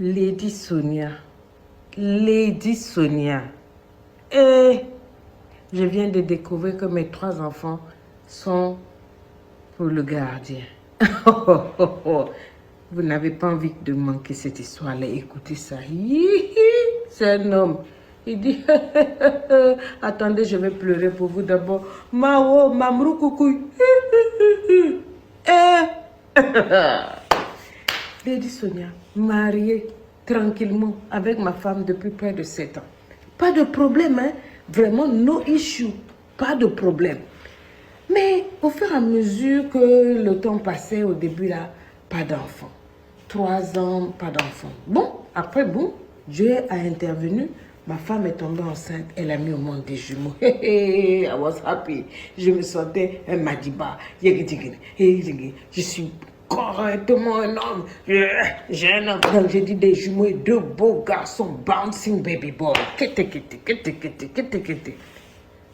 Lady Sonia. Lady Sonia. Et je viens de découvrir que mes 3 enfants sont pour le gardien. Vous n'avez pas envie de manquer cette histoire-là. Écoutez ça. C'est un homme. Il dit, attendez, je vais pleurer pour vous d'abord. Mao, Mamrou, coucou. Lady Sonia, mariée tranquillement avec ma femme depuis près de 7 ans. Pas de problème, hein? Vraiment, no issue. Pas de problème. Mais au fur et à mesure que le temps passait, au début là, pas d'enfant. 3 ans, pas d'enfant. Bon, après, bon, Dieu a intervenu. Ma femme est tombée enceinte, elle a mis au monde des jumeaux. I was happy. Je me sentais un Madiba. Je suis correctement un homme. J'ai un homme. Donc j'ai dit des jumeaux et 2 beaux garçons, bouncing baby boy.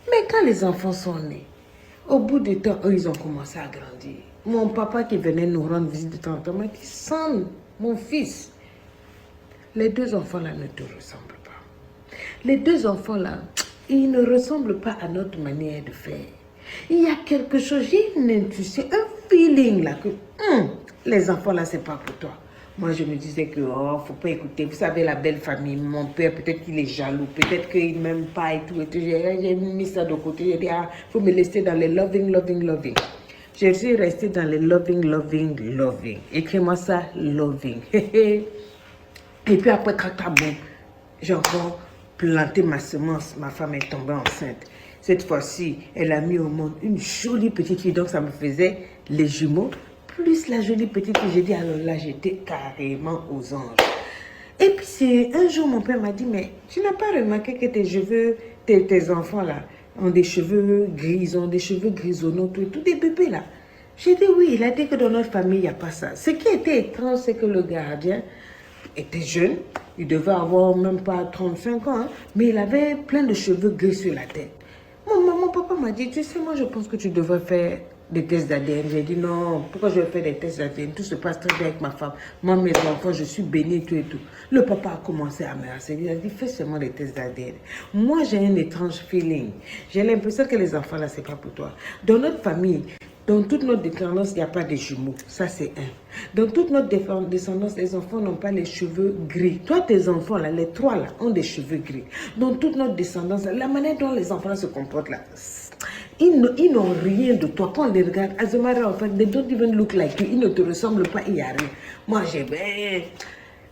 Mais quand les enfants sont nés, au bout du temps, eux, ils ont commencé à grandir. Mon papa qui venait nous rendre visite de temps en temps m'a dit, Sam, mon fils, les 2 enfants-là ne te ressemblent pas. Les 2 enfants-là, ils ne ressemblent pas à notre manière de faire. Il y a quelque chose, j'ai une intuition, un feeling là que les enfants-là, c'est pas pour toi. Moi, je me disais que, oh, faut pas écouter. Vous savez, la belle famille, mon père, peut-être qu'il est jaloux, peut-être qu'il m'aime pas et tout. J'ai mis ça de côté. J'ai dit, ah, faut me laisser dans les loving, loving, loving. Je suis restée dans les loving, loving, loving. Écris-moi ça, loving. Et puis après, bon, j'ai encore planté ma semence. Ma femme est tombée enceinte. Cette fois-ci, elle a mis au monde une jolie petite fille. Donc, ça me faisait les jumeaux. Plus la jolie petite fille. J'ai dit, alors là, j'étais carrément aux anges. Et puis, un jour, mon père m'a dit, mais tu n'as pas remarqué que tes cheveux, tes enfants là, ont des cheveux gris, ils ont des cheveux grisonnants, tout des bébés là. J'ai dit oui, il a dit que dans notre famille, il n'y a pas ça. Ce qui était étrange, c'est que le gardien était jeune, il devait avoir même pas 35 ans, hein, mais il avait plein de cheveux gris sur la tête. Mon papa m'a dit, tu sais, moi je pense que tu devrais faire des tests d'ADN. J'ai dit non, pourquoi je vais faire des tests d'ADN? Tout se passe très bien avec ma femme. Moi, mes enfants, je suis bénie, tout et tout. Le papa a commencé à me harceler. Il a dit, fais seulement des tests d'ADN. Moi, j'ai un étrange feeling. J'ai l'impression que les enfants là, c'est pas pour toi. Dans notre famille, dans toute notre descendance, il n'y a pas de jumeaux. Ça, c'est un. Dans toute notre descendance, les enfants n'ont pas les cheveux gris. Toi, tes enfants, là, les 3, là, ont des cheveux gris. Dans toute notre descendance, la manière dont les enfants là, se comportent, là, ils n'ont rien de toi. Quand on les regarde, as a matter of fact, they don't even look like you. Ils ne te ressemblent pas, il n'y a rien. Moi,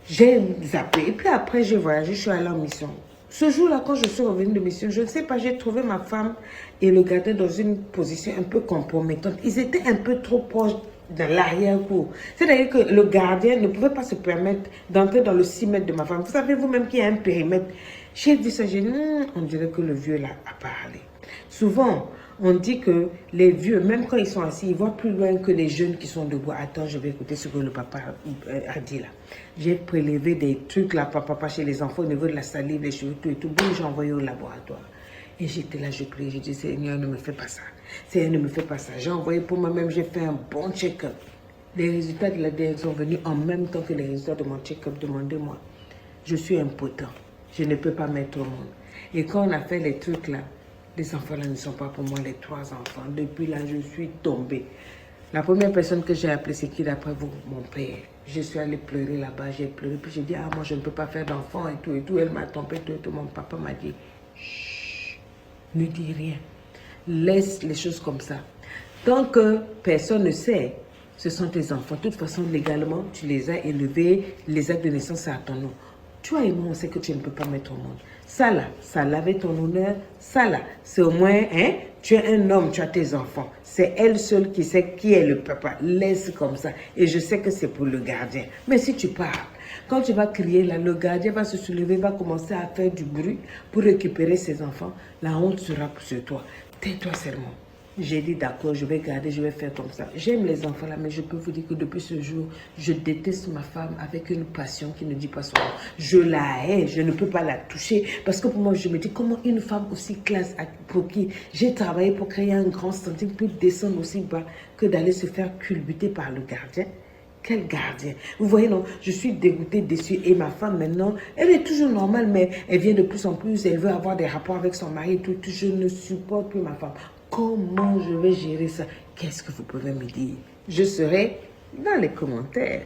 j'ai zappé. Et puis après, j'ai voyagé, je suis allée en mission. Ce jour-là, quand je suis revenue de mission, je ne sais pas, j'ai trouvé ma femme et le gardien dans une position un peu compromettante. Ils étaient un peu trop proches de l'arrière-cour. C'est-à-dire que le gardien ne pouvait pas se permettre d'entrer dans le 6 mètres de ma femme. Vous savez vous-même qu'il y a un périmètre. J'ai vu ça, j'ai dit, on dirait que le vieux là a parlé. Souvent, on dit que les vieux, même quand ils sont assis, ils voient plus loin que les jeunes qui sont debout. Attends, je vais écouter ce que le papa a dit là. J'ai prélevé des trucs là, papa, chez les enfants au niveau de la salive, les cheveux, tout et tout. Bon, j'ai envoyé au laboratoire. Et j'étais là, je priais, j'ai dit, Seigneur, ne me fais pas ça. Seigneur, ne me fais pas ça. J'ai envoyé pour moi-même, j'ai fait un bon check-up. Les résultats de l'ADN sont venus en même temps que les résultats de mon check-up. Demandez-moi. Je suis impotent. Je ne peux pas mettre au monde. Et quand on a fait les trucs là, les enfants là ne sont pas pour moi, les 3 enfants. Depuis là, je suis tombée. La première personne que j'ai appelée, c'est qui d'après vous? Mon père. Je suis allée pleurer là-bas, j'ai pleuré. Puis j'ai dit, ah, moi je ne peux pas faire d'enfant et tout et tout. Elle m'a tombé, tout et tout. Mon papa m'a dit, chut, ne dis rien. Laisse les choses comme ça. Tant que personne ne sait, ce sont tes enfants. De toute façon, légalement, tu les as élevés, les actes de naissance, c'est à ton nom. Toi et moi, on sait que tu ne peux pas mettre au monde. Ça là, ça lavait ton honneur. Ça là, c'est au moins, hein, tu es un homme, tu as tes enfants. C'est elle seule qui sait qui est le papa. Laisse comme ça. Et je sais que c'est pour le gardien. Mais si tu parles, quand tu vas crier là, le gardien va se soulever, va commencer à faire du bruit pour récupérer ses enfants. La honte sera sur toi. Tais-toi seulement. J'ai dit d'accord, je vais garder, je vais faire comme ça. J'aime les enfants là, mais je peux vous dire que depuis ce jour, je déteste ma femme avec une passion qui ne dit pas son nom. Je la hais, je ne peux pas la toucher. Parce que pour moi, je me dis comment une femme aussi classe, pour qui j'ai travaillé pour créer un grand standing, peut descendre aussi bas que d'aller se faire culbuter par le gardien. Quel gardien. Vous voyez, non, je suis dégoûtée, déçue. Et ma femme, maintenant, elle est toujours normale, mais elle vient de plus en plus. Elle veut avoir des rapports avec son mari. Tout. Je ne supporte plus ma femme. Comment je vais gérer ça? Qu'est-ce que vous pouvez me dire? Je serai dans les commentaires.